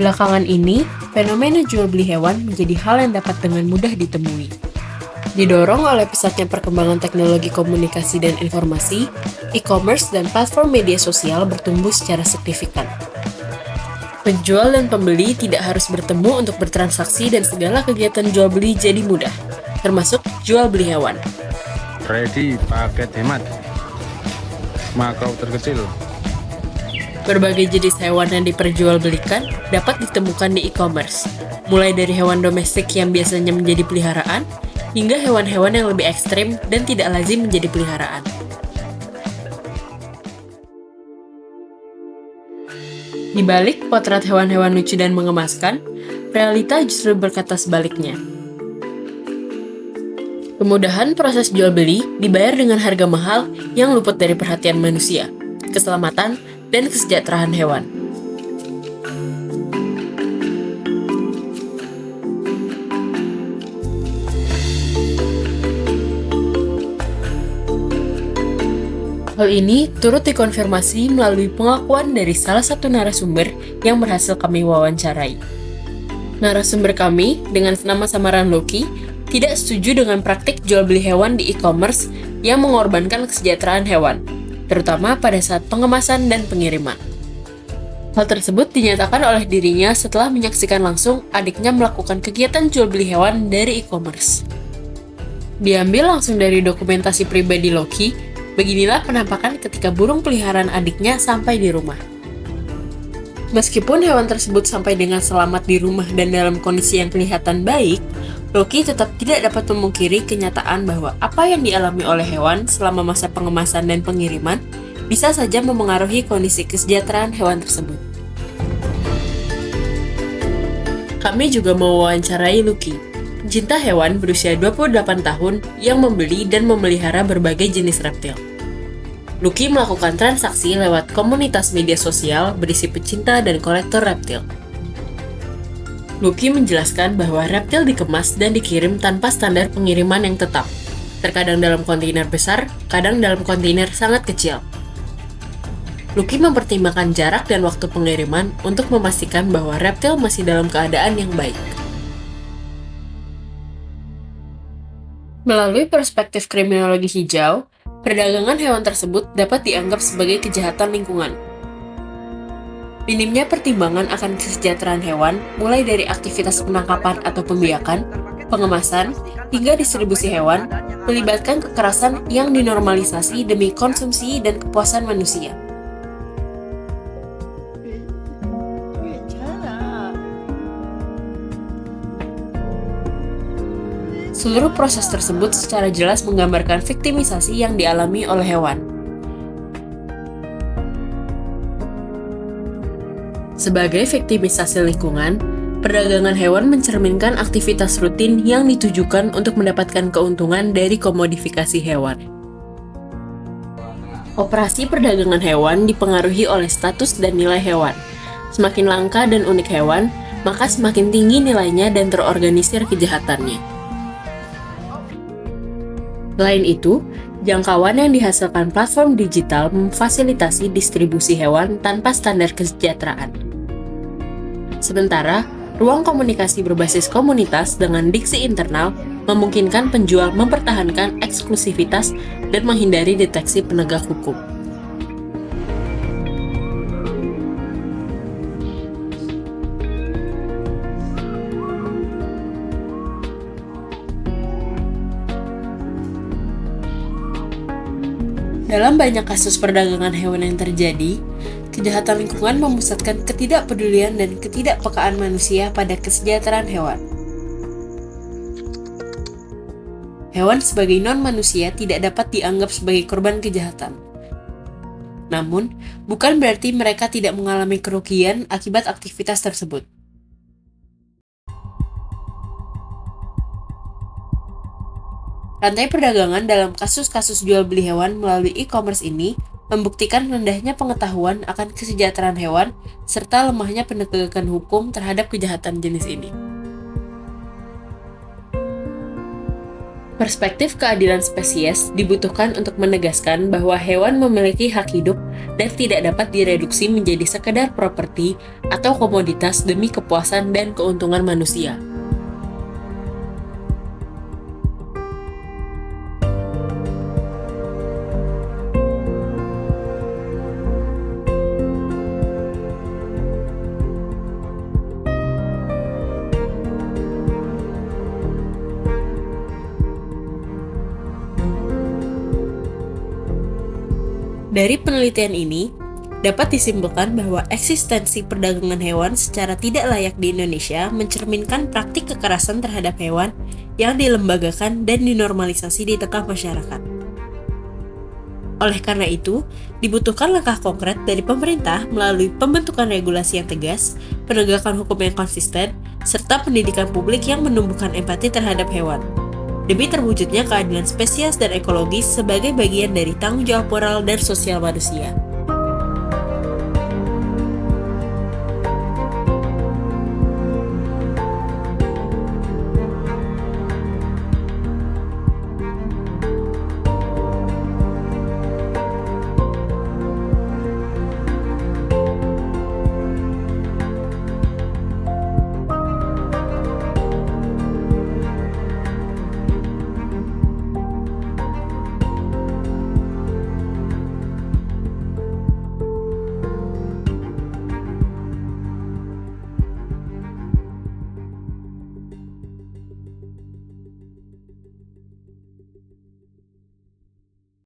Belakangan ini, fenomena jual beli hewan menjadi hal yang dapat dengan mudah ditemui. Didorong oleh pesatnya perkembangan teknologi komunikasi dan informasi, e-commerce dan platform media sosial bertumbuh secara signifikan. Penjual dan pembeli tidak harus bertemu untuk bertransaksi dan segala kegiatan jual beli jadi mudah, termasuk jual beli hewan. Ready paket hemat, makro terkecil. Berbagai jenis hewan yang diperjualbelikan dapat ditemukan di e-commerce, mulai dari hewan domestik yang biasanya menjadi peliharaan, hingga hewan-hewan yang lebih ekstrim dan tidak lazim menjadi peliharaan. Di balik potret hewan-hewan lucu dan mengemaskan, realita justru berkata sebaliknya. Kemudahan proses jual beli dibayar dengan harga mahal yang luput dari perhatian manusia, keselamatan, dan kesejahteraan hewan. Hal ini turut dikonfirmasi melalui pengakuan dari salah satu narasumber yang berhasil kami wawancarai. Narasumber kami dengan nama samaran Loki tidak setuju dengan praktik jual beli hewan di e-commerce yang mengorbankan kesejahteraan hewan, terutama pada saat pengemasan dan pengiriman. Hal tersebut dinyatakan oleh dirinya setelah menyaksikan langsung adiknya melakukan kegiatan jual beli hewan dari e-commerce. Diambil langsung dari dokumentasi pribadi Loki, beginilah penampakan ketika burung peliharaan adiknya sampai di rumah. Meskipun hewan tersebut sampai dengan selamat di rumah dan dalam kondisi yang kelihatan baik, Loki tetap tidak dapat memungkiri kenyataan bahwa apa yang dialami oleh hewan selama masa pengemasan dan pengiriman bisa saja memengaruhi kondisi kesejahteraan hewan tersebut. Kami juga mewawancarai Lucky, pencinta hewan berusia 28 tahun yang membeli dan memelihara berbagai jenis reptil. Lucky melakukan transaksi lewat komunitas media sosial berisi pecinta dan kolektor reptil. Lucky menjelaskan bahwa reptil dikemas dan dikirim tanpa standar pengiriman yang tetap, terkadang dalam kontainer besar, kadang dalam kontainer sangat kecil. Lucky mempertimbangkan jarak dan waktu pengiriman untuk memastikan bahwa reptil masih dalam keadaan yang baik. Melalui perspektif kriminologi hijau, perdagangan hewan tersebut dapat dianggap sebagai kejahatan lingkungan. Minimnya pertimbangan akan kesejahteraan hewan, mulai dari aktivitas penangkapan atau pembiakan, pengemasan, hingga distribusi hewan, melibatkan kekerasan yang dinormalisasi demi konsumsi dan kepuasan manusia. Seluruh proses tersebut secara jelas menggambarkan viktimisasi yang dialami oleh hewan. Sebagai viktimisasi lingkungan, perdagangan hewan mencerminkan aktivitas rutin yang ditujukan untuk mendapatkan keuntungan dari komodifikasi hewan. Operasi perdagangan hewan dipengaruhi oleh status dan nilai hewan. Semakin langka dan unik hewan, maka semakin tinggi nilainya dan terorganisir kejahatannya. Selain itu, jangkauan yang dihasilkan platform digital memfasilitasi distribusi hewan tanpa standar kesejahteraan. Sementara, ruang komunikasi berbasis komunitas dengan diksi internal memungkinkan penjual mempertahankan eksklusivitas dan menghindari deteksi penegak hukum. Dalam banyak kasus perdagangan hewan yang terjadi, kejahatan lingkungan memusatkan ketidakpedulian dan ketidakpekaan manusia pada kesejahteraan hewan. Hewan sebagai non-manusia tidak dapat dianggap sebagai korban kejahatan. Namun, bukan berarti mereka tidak mengalami kerugian akibat aktivitas tersebut. Rantai perdagangan dalam kasus-kasus jual beli hewan melalui e-commerce ini membuktikan rendahnya pengetahuan akan kesejahteraan hewan serta lemahnya penegakan hukum terhadap kejahatan jenis ini. Perspektif keadilan spesies dibutuhkan untuk menegaskan bahwa hewan memiliki hak hidup dan tidak dapat direduksi menjadi sekedar properti atau komoditas demi kepuasan dan keuntungan manusia. Dari penelitian ini, dapat disimpulkan bahwa eksistensi perdagangan hewan secara tidak layak di Indonesia mencerminkan praktik kekerasan terhadap hewan yang dilembagakan dan dinormalisasi di tengah masyarakat. Oleh karena itu, dibutuhkan langkah konkret dari pemerintah melalui pembentukan regulasi yang tegas, penegakan hukum yang konsisten, serta pendidikan publik yang menumbuhkan empati terhadap hewan, demi terwujudnya keadilan spesies dan ekologis sebagai bagian dari tanggung jawab moral dan sosial manusia.